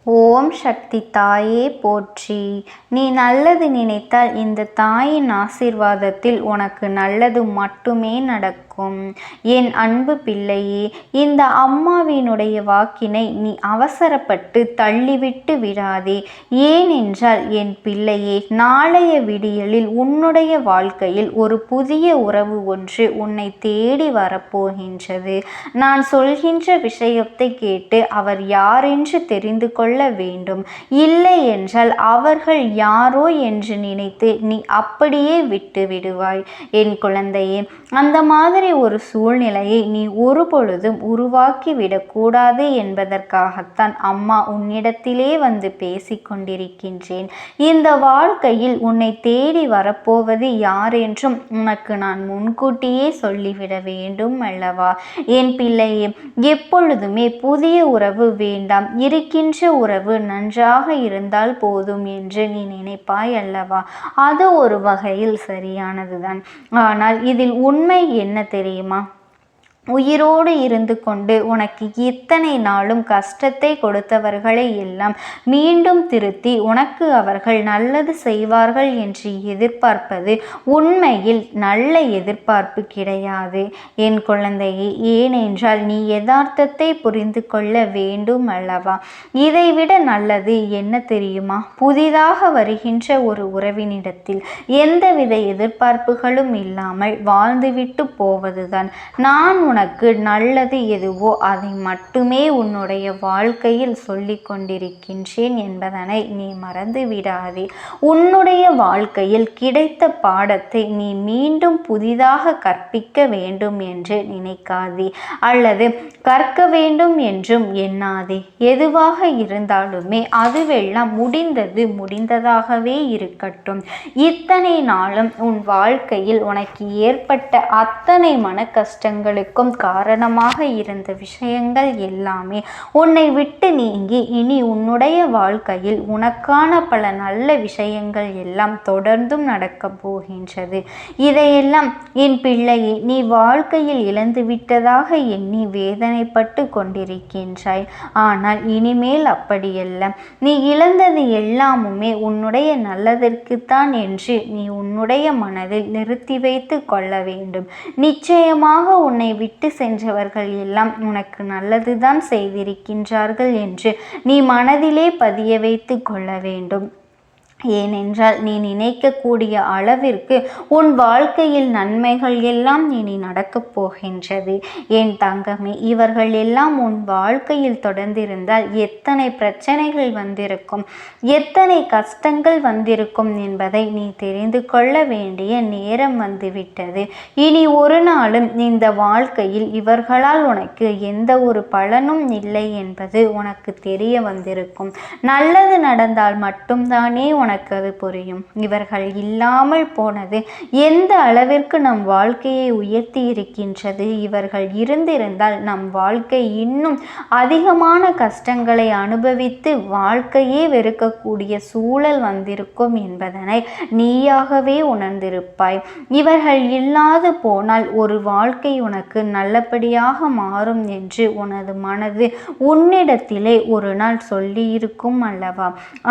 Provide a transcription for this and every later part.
ஓம் சக்தி தாயே போற்றி. நீ நல்லது நினைத்தால் இந்த தாயின் ஆசீர்வாதத்தில் உனக்கு நல்லது மட்டுமே நடக்கும். என் அன்பு பிள்ளையே, இந்த அம்மாவினுடைய வாக்கினை நீ அவசரப்பட்டு தள்ளிவிட்டு விடாதே. ஏனென்றால் என் பிள்ளையே, நாளைய விடியலில் உன்னுடைய வாழ்க்கையில் ஒரு புதிய உறவு ஒன்று உன்னை தேடி வரப்போகின்றது. நான் சொல்கின்ற விஷயத்தை கேட்டு அவர் யாரென்று தெரிந்து கொள்ள வேண்டும். இல்லை என்றால் அவர்கள் யாரோ என்று நினைத்து நீ அப்படியே விட்டு விடுவாய். என் குழந்தையே, அந்த மாதிரி ஒரு சூழ்நிலையை நீ ஒரு பொழுதும் உருவாக்கி விடக்கூடாது என்பதற்காகத்தான் அம்மா உன்னிடத்திலே வந்து பேசிக்கொண்டிருக்கின்றேன். இந்த வாழ்க்கையில் உன்னை தேடி வரப்போவது யார் என்றும் உனக்கு நான் முன்கூட்டியே சொல்லிவிட வேண்டும் அல்லவா? என் பிள்ளையே, எப்பொழுதுமே புதிய உறவு வேண்டாம், இருக்கின்ற உறவு நன்றாக இருந்தால் போதும் என்று நீ நினைப்பாய் அல்லவா? அது ஒரு வகையில் சரியானதுதான். ஆனால் இதில் உண்மை என்ன தெரியுமா? உயிரோடு இருந்து கொண்டு உனக்கு இத்தனை நாளும் கஷ்டத்தை கொடுத்தவர்களை எல்லாம் மீண்டும் திருத்தி உனக்கு அவர்கள் நல்லது செய்வார்கள் என்று எதிர்பார்ப்பது உண்மையில் நல்ல எதிர்பார்ப்பு கிடையாது என் குழந்தையே. ஏனென்றால் நீ யதார்த்தத்தை புரிந்து கொள்ள வேண்டும் அல்லவா? இதைவிட நல்லது என்ன தெரியுமா? புதிதாக வருகின்ற ஒரு உறவினிடத்தில் எந்தவித எதிர்பார்ப்புகளும் இல்லாமல் வாழ்ந்துவிட்டு போவதுதான். நான் உனக்கு நல்லது எதுவோ அதை மட்டுமே உன்னுடைய வாழ்க்கையில் சொல்லி கொண்டிருக்கின்றேன் என்பதனை நீ மறந்து விடாதே. உன்னுடைய வாழ்க்கையில் கிடைத்த பாடத்தை நீ மீண்டும் புதிதாக கற்பிக்க வேண்டும் என்று நினைக்காதே, அல்லது கற்க வேண்டும் என்றும் எண்ணாதே. எதுவாக இருந்தாலுமே அதுவெல்லாம் முடிந்தது முடிந்ததாகவே இருக்கட்டும். இத்தனை நாளும் உன் வாழ்க்கையில் உனக்கு ஏற்பட்ட அத்தனை மன கஷ்டங்களுக்கு காரணமாக இருந்த விஷயங்கள் எல்லாமே உன்னை விட்டு நீங்கி இனி உன்னுடைய வாழ்க்கையில் உனக்கான பல நல்ல விஷயங்கள் எல்லாம் தொடர்ந்தும் நடக்க போகின்றது. இதையெல்லாம் என் பிள்ளையை நீ வாழ்க்கையில் இழந்து விட்டதாக எண்ணி வேதனைப்பட்டு கொண்டிருக்கின்றாய். ஆனால் இனிமேல் அப்படியல்ல. நீ இழந்தது எல்லாமுமே உன்னுடைய நல்லதற்குத்தான் என்று நீ உன்னுடைய மனதில் நிறுத்தி வைத்து கொள்ள வேண்டும். நிச்சயமாக உன்னை விட்டு சென்றவர்கள் எல்லாம் உனக்கு நல்லதுதான் செய்திருக்கின்றார்கள் என்று நீ மனதிலே பதிய வைத்து கொள்ள வேண்டும். ஏனென்றால் நீ நினைக்கக்கூடிய அளவிற்கு உன் வாழ்க்கையில் நன்மைகள் எல்லாம் இனி நடக்கப் போகின்றது. என் தங்கமே, இவர்கள் எல்லாம் உன் வாழ்க்கையில் தொடர்ந்திருந்தால் எத்தனை பிரச்சனைகள் வந்திருக்கும், எத்தனை கஷ்டங்கள் வந்திருக்கும் என்பதை நீ தெரிந்து கொள்ள வேண்டிய நேரம் வந்துவிட்டது. இனி ஒரு நாளும் இந்த வாழ்க்கையில் இவர்களால் உனக்கு எந்த ஒரு பலனும் இல்லை என்பது உனக்கு தெரிய வந்திருக்கும். நல்லது நடந்தால் மட்டும்தானே உனக்கு அது புரியும். இவர்கள் இல்லாமல் போனது எந்த அளவிற்கு நம் வாழ்க்கையை உயர்த்தி இருக்கின்றது. இவர்கள் இருந்திருந்தால் நம் வாழ்க்கை இன்னும் அதிகமான கஷ்டங்களை அனுபவித்து வாழ்க்கையே வெறுக்கக்கூடிய சூழல் வந்திருக்கும் என்பதனை நீயாகவே உணர்ந்திருப்பாய். இவர்கள் இல்லாது போனால் ஒரு வாழ்க்கை உனக்கு நல்லபடியாக மாறும் என்று உனது மனது உன்னிடத்திலே ஒரு நாள் சொல்லி இருக்கும் அல்லவா?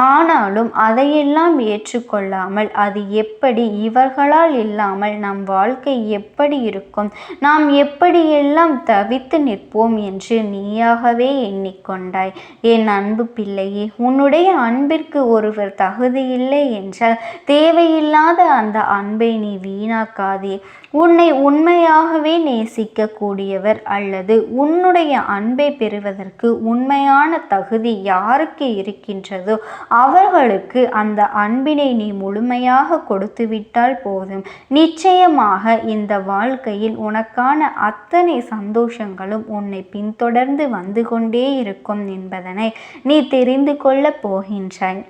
ஆனாலும் அதையெல்லாம் ஏற்றுக்கொள்ளாமல் அது எப்படி, இவர்களால் இல்லாமல் நம் வாழ்க்கை எப்படி இருக்கும், நாம் எப்படியெல்லாம் தவித்து நிற்போம் என்று நீயாகவே எண்ணிக்கொண்டாய். என் அன்பு பிள்ளையே, உன்னுடைய அன்பிற்கு ஒருவர் தகுதியில்லை என்றால் தேவையில்லாத அந்த அன்பை நீ வீணாக்காதே. உன்னை உண்மையாகவே நேசிக்க கூடியவர் அல்லது உன்னுடைய அன்பை பெறுவதற்கு உண்மையான தகுதி யாருக்கு இருக்கின்றதோ அவர்களுக்கு அந்த அன்பினை நீ முழுமையாக கொடுத்து விட்டால் போதும். நிச்சயமாக இந்த வாழ்க்கையில் உனக்கான அத்தனை சந்தோஷங்களும் உன்னை பின்தொடர்ந்து வந்து கொண்டே இருக்கும் என்பதனை நீ தெரிந்து கொள்ளப் போகின்றாய்.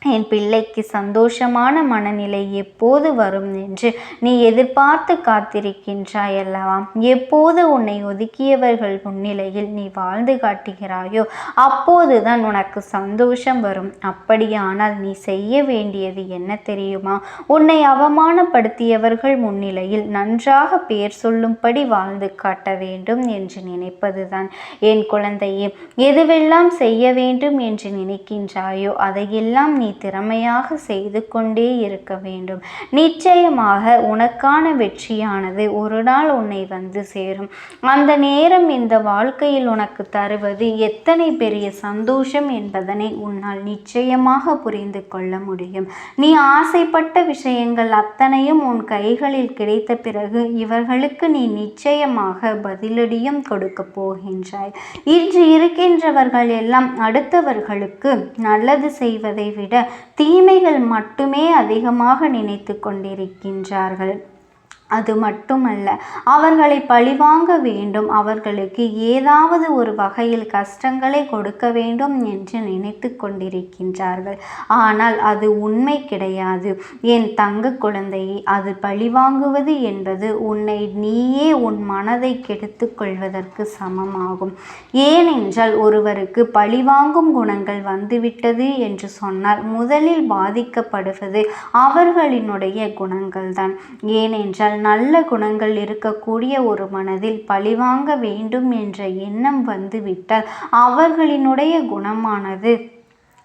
என் பிள்ளைக்கு சந்தோஷமான மனநிலை எப்போது வரும் என்று நீ எதிர்பார்த்து காத்திருக்கின்றாய் அல்லவா? எப்போது உன்னை ஒதுக்கியவர்கள் முன்னிலையில் நீ வாழ்ந்து காட்டுகிறாயோ அப்போதுதான் உனக்கு சந்தோஷம் வரும். அப்படியானால் நீ செய்ய வேண்டியது என்ன தெரியுமா? உன்னை அவமானப்படுத்தியவர்கள் முன்னிலையில் நன்றாக பேர் சொல்லும்படி வாழ்ந்து காட்ட வேண்டும் என்று நினைப்பதுதான். என் குழந்தையே, எதுவெல்லாம் செய்ய வேண்டும் என்று நினைக்கின்றாயோ அதையெல்லாம் நீ திறமையாக செய்து கொண்டே இருக்க வேண்டும். நிச்சயமாக உனக்கான வெற்றியானது ஒரு நாள் உன்னை வந்து சேரும். அந்த நேரம் இந்த வாழ்க்கையில் உனக்கு தருவது எத்தனை பெரிய சந்தோஷம் என்பதனை உன்னால் நிச்சயமாக புரிந்து கொள்ள முடியும். நீ ஆசைப்பட்ட விஷயங்கள் அத்தனையும் உன் கைகளில் கிடைத்த பிறகு இவர்களுக்கு நீ நிச்சயமாக பதிலடியும் கொடுக்க போகின்றாய். இன்று இருக்கின்றவர்கள் எல்லாம் அடுத்தவர்களுக்கு நல்லது செய்வதை விட தீமைகள் மட்டுமே அதிகமாக நினைத்து கொண்டிருக்கின்றார்கள். அது மட்டுமல்ல, அவர்களை பழிவாங்க வேண்டும், அவர்களுக்கு ஏதாவது ஒரு வகையில் கஷ்டங்களை கொடுக்க வேண்டும் என்று நினைத்து கொண்டிருக்கின்றார்கள். ஆனால் அது உண்மை கிடையாது என் தங்க குழந்தையை. அது பழிவாங்குவது என்பது உன்னை நீயே உன் மனதை கெடுத்து கொள்வதற்கு சமமாகும். ஏனென்றால் ஒருவருக்கு பழிவாங்கும் குணங்கள் வந்துவிட்டது என்று சொன்னால் முதலில் பாதிக்கப்படுவது அவர்களினுடைய குணங்கள்தான். ஏனென்றால் நல்ல குணங்கள் இருக்கக்கூடிய ஒரு மனதில் பழிவாங்க வேண்டும் என்ற எண்ணம் வந்துவிட்டால் அவர்களினுடைய குணமானது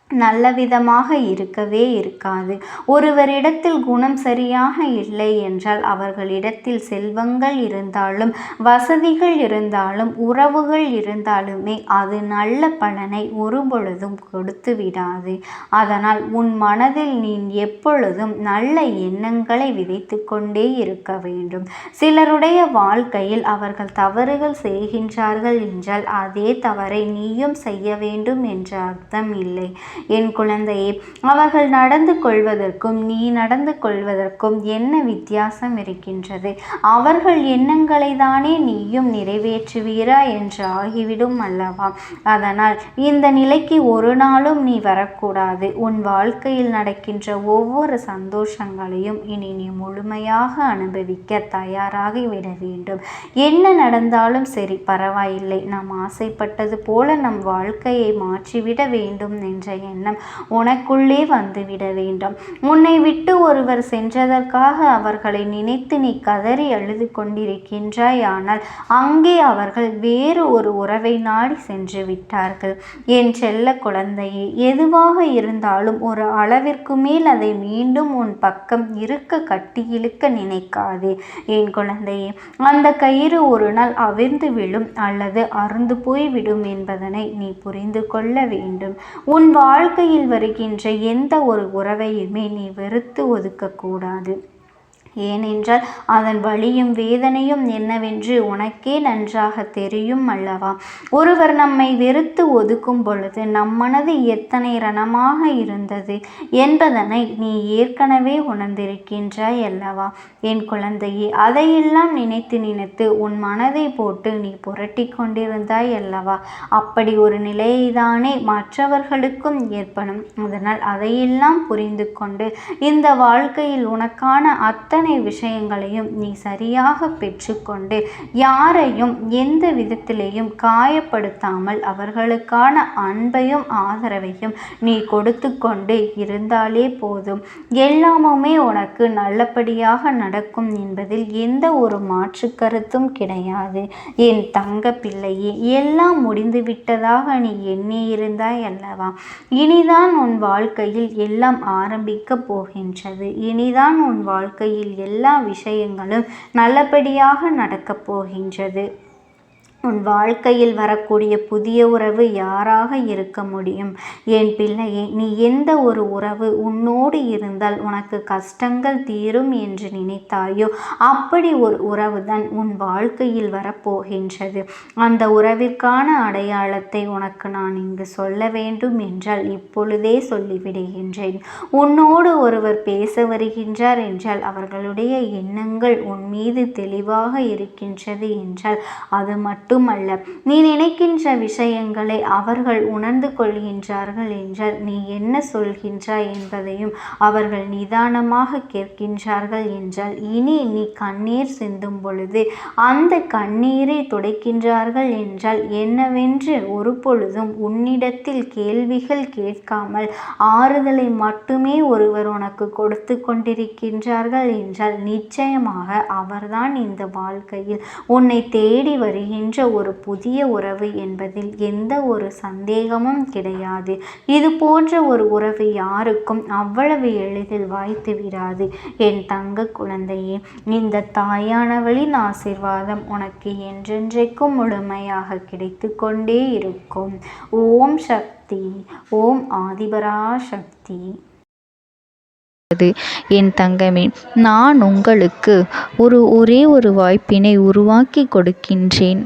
நல்ல விதமாக இருக்கவே இருக்காது. ஒருவரிடத்தில் குணம் சரியாக இல்லை என்றால் அவர்களிடத்தில் செல்வங்கள் இருந்தாலும் வசதிகள் இருந்தாலும் உறவுகள் இருந்தாலுமே அது நல்ல பலனை ஒருபொழுதும் கொடுத்து விடாது. அதனால் உன் மனதில் நீ எப்பொழுதும் நல்ல எண்ணங்களை விதைத்து கொண்டே இருக்க வேண்டும். சிலருடைய வாழ்க்கையில் அவர்கள் தவறுகள் செய்கின்றார்கள் என்றால் அதே தவறை நீயும் செய்ய வேண்டும் என்ற அர்த்தம் இல்லை. என் குழந்தையே, அவர்கள் நடந்து கொள்வதற்கும் நீ நடந்து கொள்வதற்கும் என்ன வித்தியாசம் இருக்கின்றது? அவர்கள் எண்ணங்களை தானே நீயும் நிறைவேற்றுவீரா என்று ஆகிவிடும் அல்லவா? அதனால் இந்த நிலைக்கு ஒரு நாளும் நீ வரக்கூடாது. உன் வாழ்க்கையில் நடக்கின்ற ஒவ்வொரு சந்தோஷங்களையும் இனி நீ முழுமையாக அனுபவிக்க தயாராகி விட வேண்டும். என்ன நடந்தாலும் சரி, பரவாயில்லை, நாம் ஆசைப்பட்டது போல நம் வாழ்க்கையை மாற்றிவிட வேண்டும் என்ற எண்ணம் உனக்குள்ளே வந்துவிட வேண்டும். உன்னை விட்டு ஒருவர் சென்றதற்காக அவர்களை நினைத்து நீ கதறி அழுது கொண்டிருக்கின்றாய். ஆனால் அங்கே அவர்கள் வேறு ஒரு உறவை நாடி சென்று விட்டார்கள். என் செல்ல குழந்தையே, எதுவாக இருந்தாலும் ஒரு அளவிற்கு மேல் அதை மீண்டும் உன் பக்கம் இருக்க கட்டி இழுக்க நினைக்காதே என் குழந்தையே. அந்த கயிறு ஒரு நாள் அவிழ்ந்து விழும் அல்லது அறுந்து போய்விடும் என்பதனை நீ புரிந்து கொள்ள வேண்டும். உன் வாழ்க்கையில் வருகின்ற எந்த ஒரு உறவையுமே நீ வெறுத்து ஒதுக்கக்கூடாது. ஏனென்றால் அதன் வலியும் வேதனையும் என்னவென்று உனக்கே நன்றாக தெரியும் அல்லவா? ஒருவர் நம்மை வெறுத்து ஒதுக்கும் பொழுது நம் மனது எத்தனை ரணமாக இருந்தது என்பதனை நீ ஏற்கனவே உணர்ந்திருக்கின்றாய் அல்லவா? என் குழந்தையே, அதையெல்லாம் நினைத்து நினைத்து உன் மனதை போட்டு நீ புரட்டி கொண்டிருந்தாய் அல்லவா? அப்படி ஒரு நிலையைதானே மற்றவர்களுக்கும் ஏற்படும். அதனால் அதையெல்லாம் புரிந்து கொண்டு இந்த வாழ்க்கையில் உனக்கான அத்தனை விஷயங்களையும் நீ சரியாக பெற்றுக்கொண்டு யாரையும் எந்த விதத்திலேயும் காயப்படுத்தாமல் அவர்களுக்கான அன்பையும் ஆதரவையும் நீ கொடுத்து கொண்டு இருந்தாலே போதும். எல்லாமுமே உனக்கு நல்லபடியாக நடக்கும் என்பதில் எந்த ஒரு மாற்று கருத்தும் கிடையாது. என் தங்க பிள்ளையே, எல்லாம் முடிந்து விட்டதாக நீ எண்ணி இருந்தாய் அல்லவா? இனிதான் உன் வாழ்க்கையில் எல்லாம் ஆரம்பிக்க போகின்றது. இனிதான் உன் வாழ்க்கையில் எல்லா விஷயங்களும் நல்லபடியாக நடக்கப் போகின்றது. உன் வாழ்க்கையில் வரக்கூடிய புதிய உறவு யாராக இருக்க முடியும்? என் பிள்ளையே, நீ எந்த ஒரு உறவு உன்னோடு இருந்தால் உனக்கு கஷ்டங்கள் தீரும் என்று நினைத்தாயோ அப்படி ஒரு உறவு தான் உன் வாழ்க்கையில் வரப்போகின்றது. அந்த உறவிற்கான அடையாளத்தை உனக்கு நான் இங்கு சொல்ல வேண்டும் என்றால் இப்பொழுதே சொல்லிவிடுகின்றேன். உன்னோடு ஒருவர் பேச வருகின்றார் என்றால் அவர்களுடைய எண்ணங்கள் உன் மீது தெளிவாக இருக்கின்றது என்றால் அது மட்டும் மட்டுமல்ல, நீ நினைக்கின்ற விஷயங்களை அவர்கள் உணர்ந்து கொள்கின்றார்கள் என்றால் நீ என்ன சொல்கின்றாய் என்பதையும் அவர்கள் நிதானமாக கேட்கின்றார்கள் என்றால் இனி நீ கண்ணீர் சிந்தும் பொழுது அந்த கண்ணீரை துடைக்கின்றார்கள் என்றால் என்னவென்று ஒரு பொழுதும் உன்னிடத்தில் கேள்விகள் கேட்காமல் ஆறுதலை மட்டுமே ஒருவர் உனக்கு கொடுத்து கொண்டிருக்கின்றார்கள் என்றால் நிச்சயமாக அவர்தான் இந்த வாழ்க்கையில் உன்னை தேடி வருகின்ற ஒரு புதிய உறவு என்பதில் எந்த ஒரு சந்தேகமும் கிடையாது. இது போன்ற ஒரு உறவு யாருக்கும் அவ்வளவு எளிதில் வாய்த்து விடாது. என் தங்க குழந்தையே, இந்த தாயானவளின் ஆசீர்வாதம் உனக்கு என்றென்றைக்கும் முழுமையாக கிடைத்து கொண்டே இருக்கும். ஓம் சக்தி, ஓம் ஆதிபரா சக்தி. என் தங்கமே, நான் உங்களுக்கு ஒரே ஒரு வாய்ப்பினை உருவாக்கி கொடுக்கின்றேன்.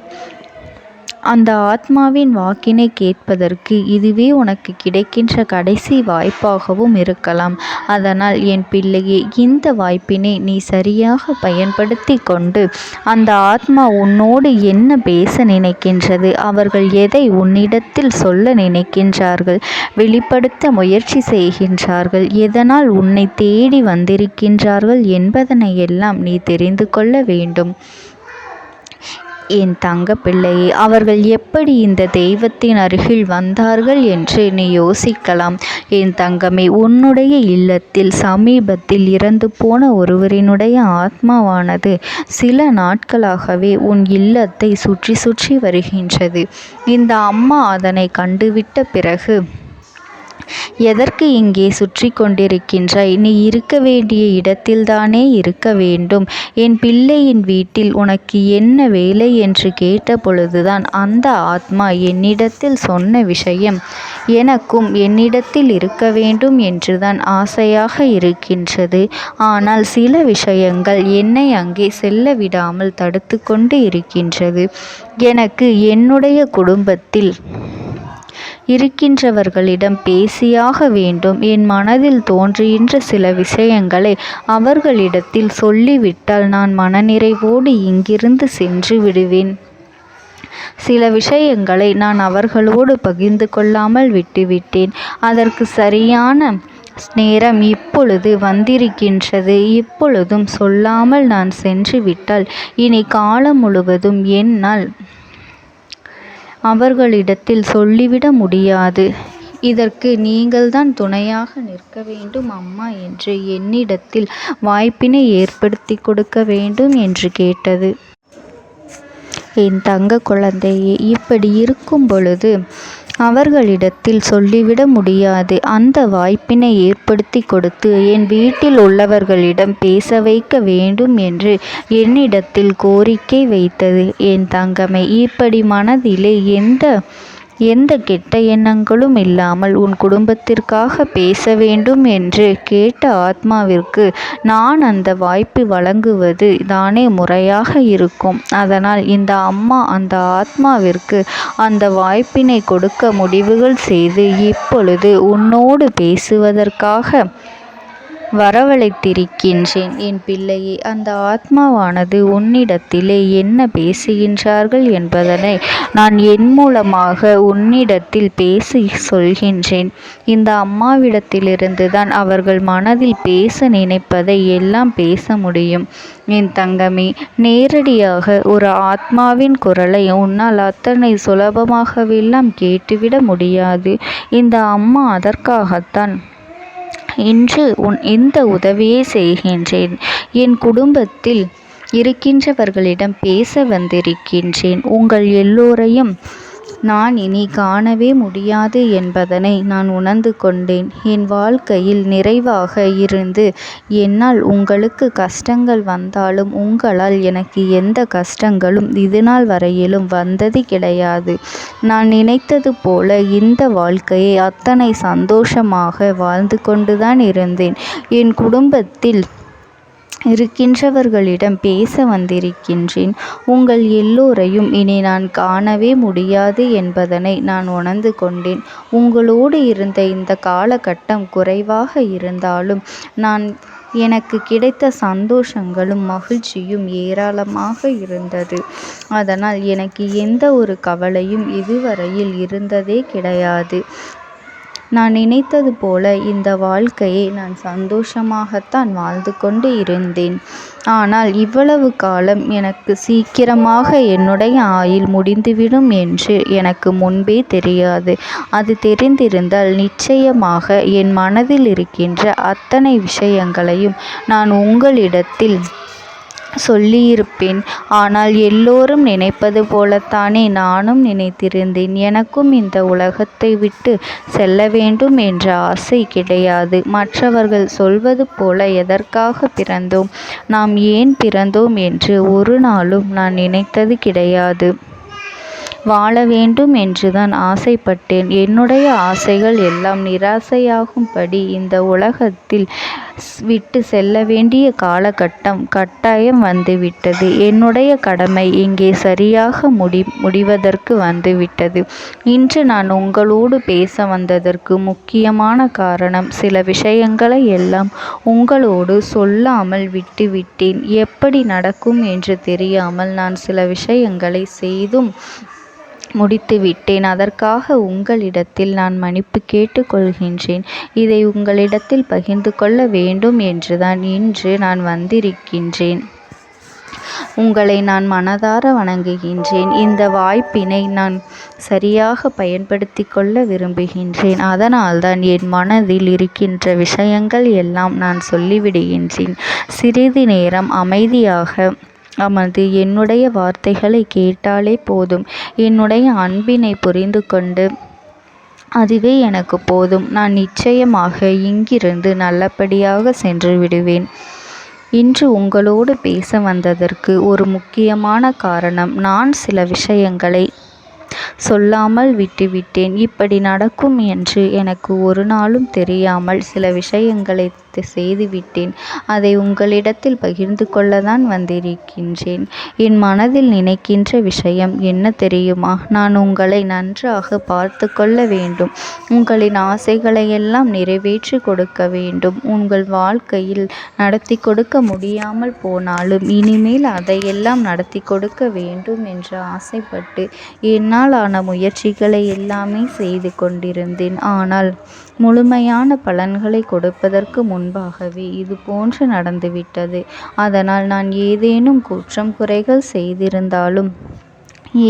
அந்த ஆத்மாவின் வாக்கினை கேட்பதற்கு இதுவே உனக்கு கிடைக்கின்ற கடைசி வாய்ப்பாகவும் இருக்கலாம். அதனால் என் பிள்ளையே, இந்த வாய்ப்பினை நீ சரியாக பயன்படுத்தி கொண்டு அந்த ஆத்மா உன்னோடு என்ன பேச நினைக்கின்றது, அவர்கள் எதை உன்னிடத்தில் சொல்ல நினைக்கின்றார்கள், வெளிப்படுத்த முயற்சி செய்கின்றார்கள், எதனால் உன்னை தேடி வந்திருக்கின்றார்கள் என்பதனை எல்லாம் நீ தெரிந்து கொள்ள வேண்டும். என் தங்க பிள்ளையே, அவர்கள் எப்படி இந்த தெய்வத்தின் அருகில் வந்தார்கள் என்று நீ யோசிக்கலாம். என் தங்கமே, உன்னுடைய இல்லத்தில் சமீபத்தில் இறந்து போன ஒருவரினுடைய ஆத்மாவானது சில நாட்களாகவே உன் இல்லத்தை சுற்றி சுற்றி வருகின்றது. இந்த அம்மா அதனை கண்டுவிட்ட பிறகு, எதற்கு இங்கே சுற்றி கொண்டிருக்கின்றாய்? நீ இருக்க வேண்டிய இடத்தில்தானே இருக்க வேண்டும். என் பிள்ளையின் வீட்டில் உனக்கு என்ன வேலை என்று கேட்ட பொழுதுதான் அந்த ஆத்மா என்னிடத்தில் சொன்ன விஷயம், எனக்கும் என்னிடத்தில் இருக்க வேண்டும் என்றுதான் ஆசையாக இருக்கின்றது. ஆனால் சில விஷயங்கள் என்னை அங்கே செல்ல விடாமல் தடுத்து கொண்டு இருக்கின்றது. எனக்கு என்னுடைய குடும்பத்தில் இருக்கின்றவர்களிடம் பேசியாக வேண்டும். என் மனதில் தோன்றுகின்ற சில விஷயங்களை அவர்களிடத்தில் சொல்லிவிட்டால் நான் மனநிறைவோடு இங்கிருந்து சென்று விடுவேன். சில விஷயங்களை நான் அவர்களோடு பகிர்ந்து கொள்ளாமல் விட்டுவிட்டேன். அதற்கு சரியான நேரம் இப்பொழுது வந்திருக்கின்றது. இப்பொழுதும் சொல்லாமல் நான் சென்று விட்டால் இனி காலம் முழுவதும் என்னால் அவர்களிடத்தில் சொல்லிவிட முடியாது. இதற்கு நீங்கள்தான் துணையாக நிற்க வேண்டும் அம்மா என்று என்னிடத்தில் வாய்ப்பினை ஏற்படுத்தி கொடுக்க வேண்டும் என்று கேட்டது. என் தங்க குழந்தையே, இப்படி இருக்கும் பொழுது அவர்களிடத்தில் சொல்லிவிட முடியாது. அந்த வாய்ப்பினை ஏற்படுத்தி கொடுத்து என் வீட்டில் உள்ளவர்களிடம் பேச வைக்க வேண்டும் என்று என்னிடத்தில் கோரிக்கை வைத்தது. என் தங்கமே, இப்படி மனதிலே எந்த கெட்ட எண்ணங்களும் இல்லாமல் உன் குடும்பத்திற்காக பேச வேண்டும் என்று கேட்ட ஆத்மாவிற்கு நான் அந்த வாய்ப்பு வழங்குவது தானே முறையாக இருக்கும். அதனால் இந்த அம்மா அந்த ஆத்மாவிற்கு அந்த வாய்ப்பினை கொடுக்க முடிவுகள் செய்து இப்பொழுது உன்னோடு பேசுவதற்காக வரவழைத்திருக்கின்றேன். என் பிள்ளையே, அந்த ஆத்மாவானது உன்னிடத்திலே என்ன பேசுகின்றார்கள் என்பதனை நான் என் மூலமாக உன்னிடத்தில் பேசி சொல்கின்றேன். இந்த அம்மாவிடத்திலிருந்து தான் அவர்கள் மனதில் பேச நினைப்பதை எல்லாம் பேச முடியும். என் தங்கமே, நேரடியாக ஒரு ஆத்மாவின் குரலை உன்னால் அத்தனை சுலபமாகவெல்லாம் கேட்டுவிட முடியாது. இந்த அம்மா அதற்காகத்தான் இன்று இந்த உதவியை செய்கின்றேன். என் குடும்பத்தில் இருக்கின்றவர்களிடம் பேச வந்திருக்கின்றேன். உங்கள் எல்லோரையும் நான் இனி காணவே முடியாது என்பதனை நான் உணர்ந்து கொண்டேன். என் வாழ்க்கையில் நிறைவாக இருந்து என்னால் உங்களுக்கு கஷ்டங்கள் வந்தாலும் உங்களால் எனக்கு எந்த கஷ்டங்களும் இதுநாள் வரையிலும் வந்தது கிடையாது. நான் நினைத்தது போல இந்த வாழ்க்கையை அத்தனை சந்தோஷமாக வாழ்ந்து கொண்டுதான் இருந்தேன். என் குடும்பத்தில் இருக்கின்றவர்களிடம் பேச வந்திருக்கின்றேன். உங்கள் எல்லோரையும் இனி நான் காணவே முடியாது என்பதனை நான் உணர்ந்து கொண்டேன். உங்களோடு இருந்த இந்த காலகட்டம் குறைவாக இருந்தாலும் நான் எனக்கு கிடைத்த சந்தோஷங்களும் மகிழ்ச்சியும் ஏராளமாக இருந்தது. அதனால் எனக்கு எந்த ஒரு கவலையும் இதுவரையில் இருந்ததே கிடையாது. நான் நினைத்தது போல இந்த வாழ்க்கையை நான் சந்தோஷமாகத்தான் வாழ்ந்து கொண்டு இருந்தேன். ஆனால் இவ்வளவு காலம் எனக்கு சீக்கிரமாக என்னுடைய ஆயுள் முடிந்துவிடும் என்று எனக்கு முன்பே தெரியாது. அது தெரிந்திருந்தால் நிச்சயமாக என் மனதில் இருக்கின்ற அத்தனை விஷயங்களையும் நான் உங்களிடத்தில் சொல்லியிருப்பேன். ஆனால் எல்லோரும் நினைப்பது போலத்தானே நானும் நினைத்திருந்தேன். எனக்கும் இந்த உலகத்தை விட்டு செல்ல வேண்டும் என்ற ஆசை கிடையாது. மற்றவர்கள் சொல்வது போல எதற்காக பிறந்தோம், நாம் ஏன் பிறந்தோம் என்று ஒரு நாளும் நான் நினைத்தது கிடையாது. வாழ வேண்டும் என்றுதான் ஆசைப்பட்டேன். என்னுடைய ஆசைகள் எல்லாம் நிராசையாகும்படி இந்த உலகத்தில் விட்டு செல்ல வேண்டிய காலகட்டம் கட்டாயம் வந்துவிட்டது. என்னுடைய கடமை இங்கே சரியாக முடிவதற்கு வந்துவிட்டது. இன்று நான் உங்களோடு பேச வந்ததற்கு முக்கியமான காரணம், சில விஷயங்களை எல்லாம் உங்களோடு சொல்லாமல் விட்டுவிட்டேன். எப்படி நடக்கும் என்று தெரியாமல் நான் சில விஷயங்களை செய்தும் முடித்துவிட்டேன். அதற்காக உங்களிடத்தில் நான் மன்னிப்பு கேட்டுக்கொள்கின்றேன். இதை உங்களிடத்தில் பகிர்ந்து கொள்ள வேண்டும் என்றுதான் இன்று நான் வந்திருக்கின்றேன். உங்களை நான் மனதார வணங்குகின்றேன். இந்த வாய்ப்பினை நான் சரியாக பயன்படுத்தி கொள்ள விரும்புகின்றேன். அதனால்தான் என் மனதில் இருக்கின்ற விஷயங்கள் எல்லாம் நான் சொல்லிவிடுகின்றேன். சிறிது நேரம் அமைதியாக அமர்ந்து என்னுடைய வார்த்தைகளை கேட்டாலே போதும். என்னுடைய அன்பினை புரிந்து கொண்டு அதுவே எனக்கு போதும். நான் நிச்சயமாக இங்கிருந்து நல்லபடியாக சென்று விடுவேன். இன்று உங்களோடு பேச வந்ததற்கு ஒரு முக்கியமான காரணம், நான் சில விஷயங்களை சொல்லாமல் விட்டுவிட்டேன். இப்படி நடக்கும் என்று எனக்கு ஒரு நாளும் தெரியாமல் சில விஷயங்களை செய்துவிட்டேன். அதை உங்களிடத்தில் பகிர்ந்து கொள்ளத்தான் வந்திருக்கின்றேன். என் மனதில் நினைக்கின்ற விஷயம் என்ன தெரியுமா? நான் உங்களை நன்றாக பார்த்து கொள்ள வேண்டும். உங்களின் ஆசைகளை எல்லாம் நிறைவேற்றி கொடுக்க வேண்டும். உங்கள் வாழ்க்கையில் நடத்தி கொடுக்க முடியாமல் போனாலும் இனிமேல் அதையெல்லாம் நடத்தி கொடுக்க வேண்டும் என்று ஆசைப்பட்டு என்னால் ஆன முயற்சிகளை எல்லாமே செய்து கொண்டிருந்தேன். ஆனால் முழுமையான பலன்களை கொடுப்பதற்கு முன்பாகவே இது போன்று நடந்துவிட்டது. அதனால் நான் ஏதேனும் குற்றம் குறைகள் செய்திருந்தாலும்,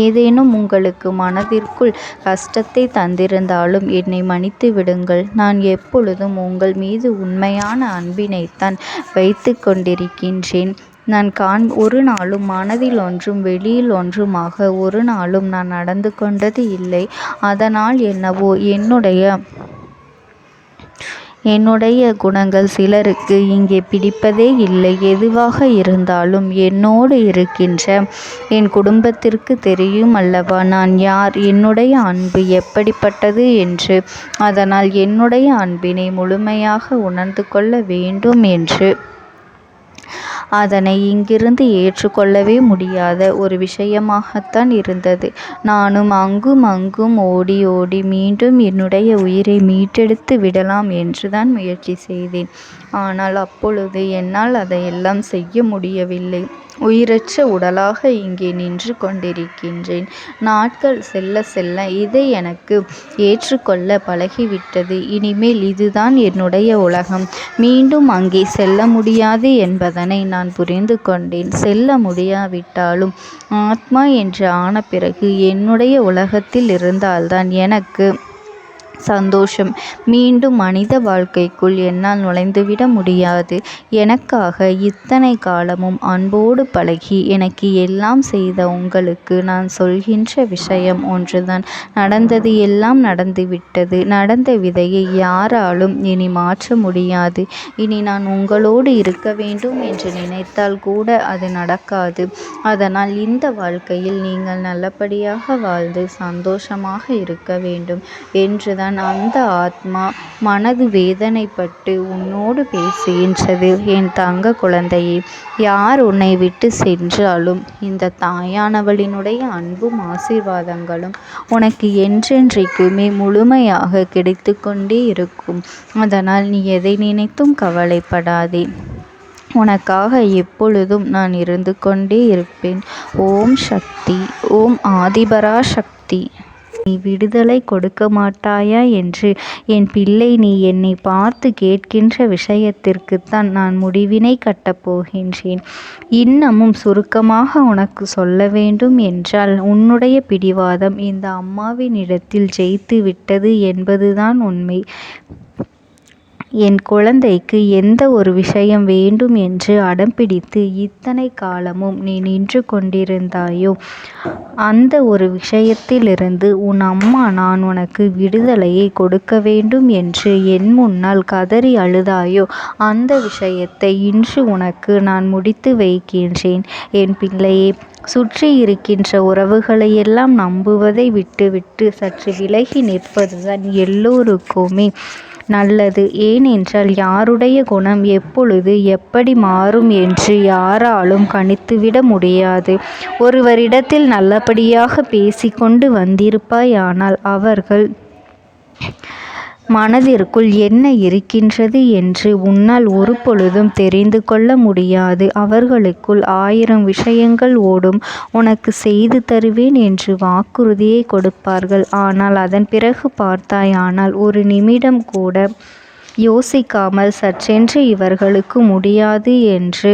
ஏதேனும் உங்களுக்கு மனதிற்குள் கஷ்டத்தை தந்திருந்தாலும் என்னை மன்னித்து விடுங்கள். நான் எப்பொழுதும் உங்கள் மீது உண்மையான அன்பினைத்தான் வைத்து கொண்டிருக்கின்றேன். நான் ஒரு நாளும் மனதில் ஒன்றும் வெளியில் ஒன்றுமாக ஒரு நாளும் நான் நடந்து கொண்டது இல்லை. அதனால் என்னவோ என்னுடைய குணங்கள் சிலருக்கு இங்கே பிடிப்பதே இல்லை. எதுவாக இருந்தாலும் என்னோடு இருக்கின்ற என் குடும்பத்திற்கு தெரியும் அல்லவா நான் யார், என்னுடைய அன்பு எப்படிப்பட்டது என்று. அதனால் என்னுடைய அன்பினை முழுமையாக உணர்ந்து கொள்ள வேண்டும் என்று அதனை இங்கிருந்து ஏற்றுக்கொள்ளவே முடியாத ஒரு விஷயமாகத்தான் இருந்தது. நானும் அங்கும் அங்கும் ஓடி ஓடி மீண்டும் என்னுடைய உயிரை மீட்டெடுத்து விடலாம் என்றுதான் முயற்சி செய்தேன். ஆனால் அப்பொழுது என்னால் அதையெல்லாம் செய்ய முடியவில்லை. உயிரற்ற உடலாக இங்கே நின்று கொண்டிருக்கின்றேன். நாட்கள் செல்ல செல்ல இதை எனக்கு ஏற்றுக்கொள்ள பழகிவிட்டது. இனிமேல் இதுதான் என்னுடைய உலகம். மீண்டும் அங்கே செல்ல முடியாது என்பதனை நான் புரிந்து கொண்டேன். செல்ல முடியாவிட்டாலும் ஆத்மா என்று ஆன பிறகு என்னுடைய உலகத்தில் இருந்தால்தான் எனக்கு சந்தோஷம். மீண்டும் மனித வாழ்க்கைக்குள் என்னால் நுழைந்துவிட முடியாது. எனக்காக இத்தனை காலமும் அன்போடு பழகி எனக்கு எல்லாம் செய்த உங்களுக்கு நான் சொல்கின்ற விஷயம் ஒன்றுதான். நடந்தது எல்லாம் நடந்துவிட்டது. நடந்த விதையை யாராலும் இனி மாற்ற முடியாது. இனி நான் உங்களோடு இருக்க வேண்டும் என்று நினைத்தால் கூட அது நடக்காது. அதனால் இந்த வாழ்க்கையில் நீங்கள் நல்லபடியாக வாழ்ந்து சந்தோஷமாக இருக்க வேண்டும் என்றுதான் அந்த ஆத்மா மனது வேதனைப்பட்டு உன்னோடு பேசுகின்றது. என் தங்க குழந்தையே, யார் உன்னை விட்டு சென்றாலும் இந்த தாயானவளினுடைய அன்பும் ஆசீர்வாதங்களும் உனக்கு என்றென்றைக்குமே முழுமையாக கிடைத்து கொண்டே இருக்கும். அதனால் நீ எதை நினைத்தும் கவலைப்படாதே. உனக்காக எப்பொழுதும் நான் இருந்து கொண்டே இருப்பேன். ஓம் சக்தி. ஓம் ஆதிபரா சக்தி. நீ விடுதலை கொடுக்க மாட்டாயா என்று என் பிள்ளை நீ என்னை பார்த்து கேட்கின்ற விஷயத்திற்குத்தான் நான் முடிவினை கட்டப் போகின்றேன். இன்னமும் சுருக்கமாக உனக்கு சொல்ல வேண்டும் என்றால், உன்னுடைய பிடிவாதம் இந்த அம்மாவினிடத்தில் ஜெயித்து விட்டது என்பதுதான் உண்மை. என் குழந்தைக்கு எந்த ஒரு விஷயம் வேண்டும் என்று அடம்பிடித்து இத்தனை காலமும் நீ நின்று கொண்டிருந்தாயோ, அந்த ஒரு விஷயத்திலிருந்து உன் அம்மா நான் உனக்கு விடுதலையை கொடுக்க வேண்டும் என்று என் முன்னால் கதறி அழுதாயோ, அந்த விஷயத்தை இன்று உனக்கு நான் முடித்து வைக்கின்றேன். என் பிள்ளையே, சுற்றி இருக்கின்ற உறவுகளையெல்லாம் நம்புவதை விட்டுவிட்டு சற்று விலகி நிற்பதுதான் எல்லோருக்குமே நல்லது. ஏனென்றால் யாருடைய குணம் எப்பொழுது எப்படி மாறும் என்று யாராலும் கணித்துவிட முடியாது. ஒருவரிடத்தில் நல்லபடியாக பேசிக்கொண்டு வந்திருப்பாயானால் அவர்கள் மனதிற்குள் என்ன இருக்கின்றது என்று உன்னால் ஒரு பொழுதும் தெரிந்து கொள்ள முடியாது. அவர்களுக்குள் 1000 விஷயங்கள் ஓடும். உனக்கு செய்து தருவேன் என்று வாக்குறுதியை கொடுப்பார்கள். ஆனால் அதன் பிறகு பார்த்தாயானால் ஒரு நிமிடம் கூட யோசிக்காமல் சற்றென்று இவர்களுக்கு முடியாது என்று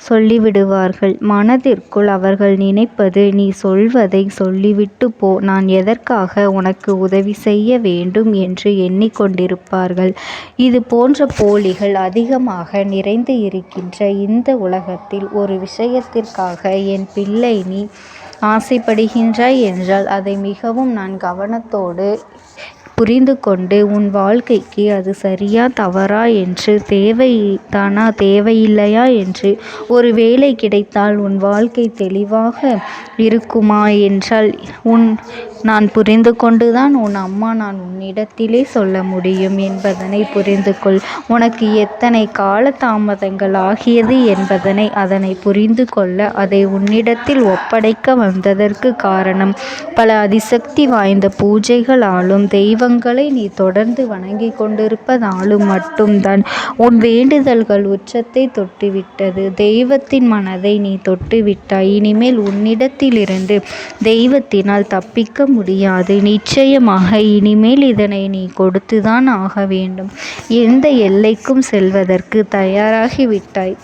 சொல்லிவிடுவார்கள். மனதிற்குள் அவர்கள் நினைப்பது, நீ சொல்வதை சொல்லிவிட்டு போ, நான் எதற்காக உனக்கு உதவி செய்ய வேண்டும் என்று எண்ணிக்கொண்டிருப்பார்கள். இது போன்ற போலிகள் அதிகமாக நிறைந்து இருக்கின்ற இந்த உலகத்தில் ஒரு விஷயத்திற்காக என் பிள்ளை நீ ஆசைப்படுகின்றாய் என்றால் அதை மிகவும் நான் கவனத்தோடு புரிந்து கொண்டு உன் வாழ்க்கைக்கு அது சரியா தவறா என்று, தேவைதானா தேவையில்லையா என்று, ஒரு வேலை கிடைத்தால் உன் வாழ்க்கை தெளிவாக இருக்குமா என்றால் நான் புரிந்து கொண்டுதான் உன் அம்மா நான் உன்னிடத்திலே சொல்ல முடியும் என்பதனை புரிந்து கொள். உனக்கு எத்தனை கால தாமதங்கள் ஆகியது என்பதனை அதனை புரிந்து கொள்ள அதை உன்னிடத்தில் ஒப்படைக்க வந்ததற்கு காரணம், பல அதிசக்தி வாய்ந்த பூஜைகளாலும் தெய்வங்களை நீ தொடர்ந்து வணங்கி கொண்டிருப்பதாலும் மட்டும்தான் உன் வேண்டுதல்கள் உச்சத்தை தொட்டுவிட்டது. தெய்வத்தின் மனதை நீ தொட்டுவிட்டாய். இனிமேல் உன்னிடத்திலிருந்து தெய்வத்தினால் தப்பிக்க முடியாது. நிச்சயமாக இனிமேல் இதனை நீ கொடுத்துதான் ஆக வேண்டும். எந்த எல்லைக்கும் செல்வதற்கு தயாராகிவிட்டாய்.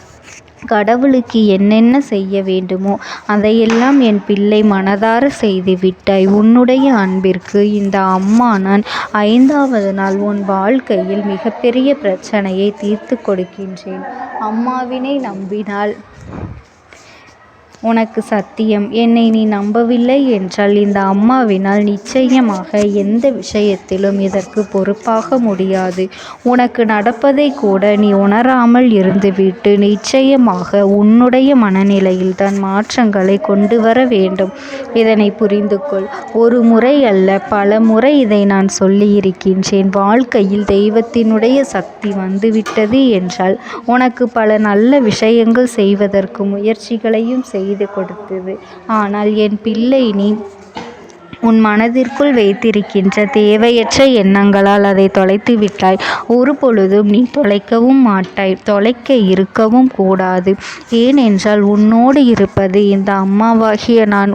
கடவுளுக்கு என்னென்ன செய்ய வேண்டுமோ அதையெல்லாம் என் பிள்ளை மனதார செய்து விட்டாய். உன்னுடைய அன்பிற்கு இந்த அம்மா நான் 5வது நாள் உன் வாழ்க்கையில் மிகப்பெரிய பிரச்சனையை தீர்த்து கொடுக்கின்றேன். அம்மாவினை நம்பினால் உனக்கு சத்தியம். என்னை நீ நம்பவில்லை என்றால் இந்த அம்மாவினால் நிச்சயமாக எந்த விஷயத்திலும் இதற்கு பொறுப்பாக முடியாது. உனக்கு நடப்பதை கூட நீ உணராமல் இருந்துவிட்டு நிச்சயமாக உன்னுடைய மனநிலையில் தான் மாற்றங்களை கொண்டு வர வேண்டும். இதனை புரிந்து கொள். ஒரு முறை அல்ல, பல முறை இதை நான் சொல்லியிருக்கின்றேன். வாழ்க்கையில் தெய்வத்தினுடைய சக்தி வந்துவிட்டது என்றால் உனக்கு பல நல்ல விஷயங்கள் செய்வதற்கு முயற்சிகளையும் செய்து கொடுத்தது. ஆனால் என் பிள்ளை நீ உன் மனதிற்குள் வைத்திருக்கின்ற தேவையற்ற எண்ணங்களால் அதை தொலைத்து விட்டாய். ஒரு பொழுதும் நீ தொலைக்கவும் மாட்டாய். தொலைக்க இருக்கவும் கூடாது. ஏனென்றால் உன்னோடு இருப்பது இந்த அம்மாவாகிய நான்.